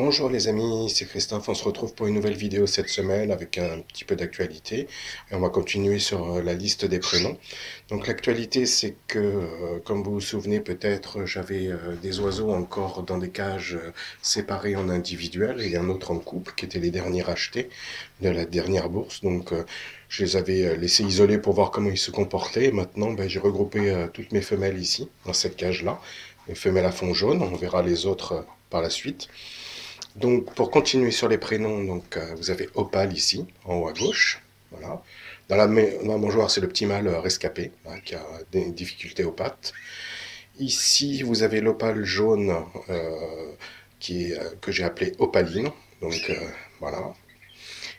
Bonjour les amis, c'est Christophe, on se retrouve pour une nouvelle vidéo cette semaine avec un petit peu d'actualité et on va continuer sur la liste des prénoms. Donc l'actualité c'est que, comme vous vous souvenez peut-être, j'avais des oiseaux encore dans des cages séparées en individuel et un autre en couple qui étaient les derniers achetés de la dernière bourse. Donc je les avais laissés isolés pour voir comment ils se comportaient et maintenant j'ai regroupé toutes mes femelles ici, dans cette cage-là. Les femelles à fond jaune, on verra les autres par la suite. Donc, pour continuer sur les prénoms, vous avez Opal ici, en haut à gauche. Voilà. Dans la mangeoire, c'est le petit mâle rescapé, hein, qui a des difficultés aux pattes. Ici, vous avez l'opale jaune, que j'ai appelé Opaline. Donc, voilà.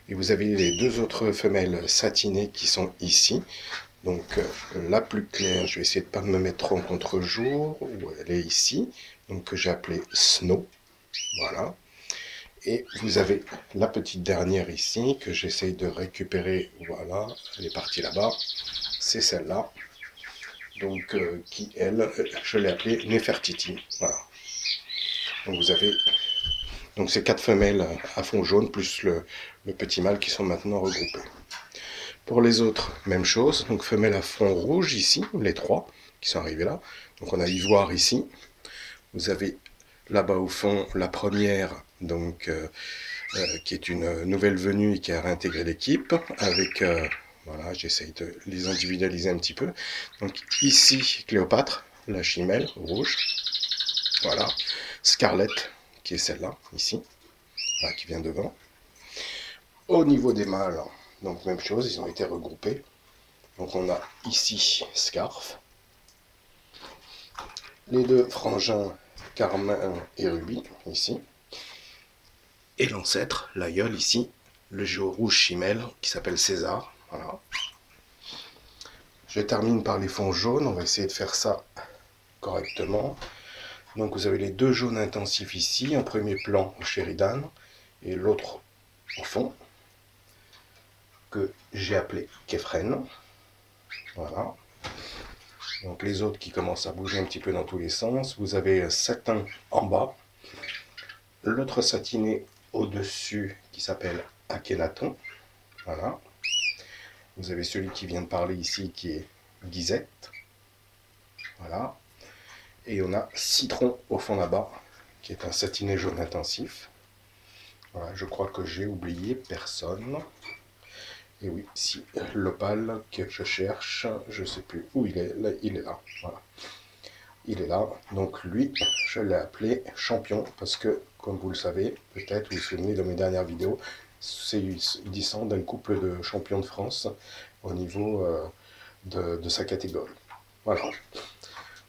Et vous avez les deux autres femelles satinées qui sont ici. Donc, la plus claire, je vais essayer de ne pas me mettre en contre-jour, où elle est ici. Donc, que j'ai appelée Snow. Voilà. Et vous avez la petite dernière ici que j'essaye de récupérer. Voilà, elle est partie là-bas. C'est celle-là. Donc, qui, elle, je l'ai appelée Nefertiti. Voilà. Donc, vous avez donc ces quatre femelles à fond jaune plus le petit mâle qui sont maintenant regroupés. Pour les autres, même chose. Donc, femelles à fond rouge ici, les trois qui sont arrivés là. Donc, on a Ivoire ici. Vous avez là-bas au fond la première, donc qui est une nouvelle venue et qui a réintégré l'équipe avec voilà, j'essaye de les individualiser un petit peu. Donc ici Cléopâtre, la chimelle rouge, voilà, Scarlett qui est celle-là ici, voilà, qui vient devant. Au niveau des mâles, donc même chose, ils ont été regroupés. Donc on a ici Scarf, les deux frangins Carmin et Ruby ici. Et l'ancêtre, l'aïeul ici, le géo rouge chimelle qui s'appelle César. Voilà. Je termine par les fonds jaunes, on va essayer de faire ça correctement. Donc vous avez les deux jaunes intensifs ici, un premier plan au Sheridan et l'autre au fond, que j'ai appelé Kefren. Voilà. Donc les autres qui commencent à bouger un petit peu dans tous les sens. Vous avez satin en bas, l'autre satiné au-dessus qui s'appelle Akhenaton. Voilà. Vous avez celui qui vient de parler ici qui est Guisette. Voilà. Et on a Citron au fond là-bas qui est un satiné jaune intensif. Voilà, je crois que j'ai oublié personne. Et oui, si l'opale que je cherche, je ne sais plus où il est. Là, il est là. Voilà. Il est là. Donc lui, je l'ai appelé champion parce que, comme vous le savez, peut-être vous vous souvenez de mes dernières vidéos, c'est descend d'un couple de champions de France au niveau de sa catégorie. Voilà.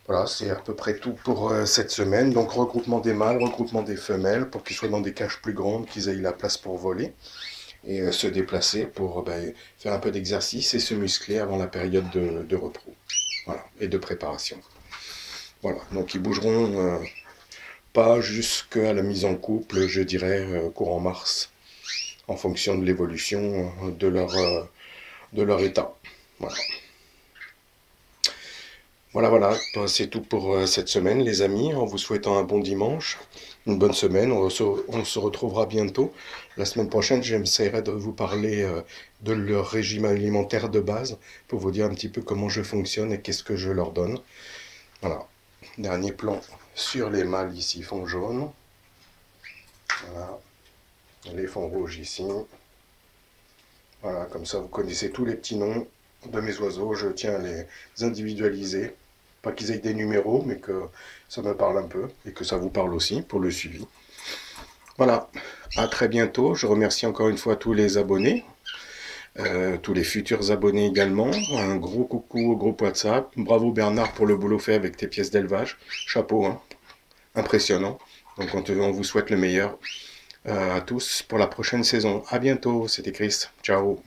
Voilà, c'est à peu près tout pour cette semaine. Donc regroupement des mâles, regroupement des femelles pour qu'ils soient dans des cages plus grandes, qu'ils aient la place pour voler et se déplacer pour faire un peu d'exercice et se muscler avant la période de repos. Voilà, et de préparation. Voilà, donc ils bougeront pas jusqu'à la mise en couple, je dirais, courant mars, en fonction de l'évolution de leur état. Voilà. Voilà, c'est tout pour cette semaine, les amis. En vous souhaitant un bon dimanche, une bonne semaine. On se retrouvera bientôt. La semaine prochaine, j'essaierai de vous parler de leur régime alimentaire de base pour vous dire un petit peu comment je fonctionne et qu'est-ce que je leur donne. Voilà. Dernier plan sur les mâles ici, fond jaune. Voilà. Les fonds rouges ici. Voilà, comme ça vous connaissez tous les petits noms de mes oiseaux. Je tiens à les individualiser. Pas qu'ils aient des numéros, mais que ça me parle un peu et que ça vous parle aussi pour le suivi. Voilà, à très bientôt. Je remercie encore une fois tous les abonnés, tous les futurs abonnés également. Un gros coucou au groupe WhatsApp. Bravo Bernard pour le boulot fait avec tes pièces d'élevage. Chapeau, hein. Impressionnant. Donc on vous souhaite le meilleur à tous pour la prochaine saison. À bientôt, c'était Chris. Ciao.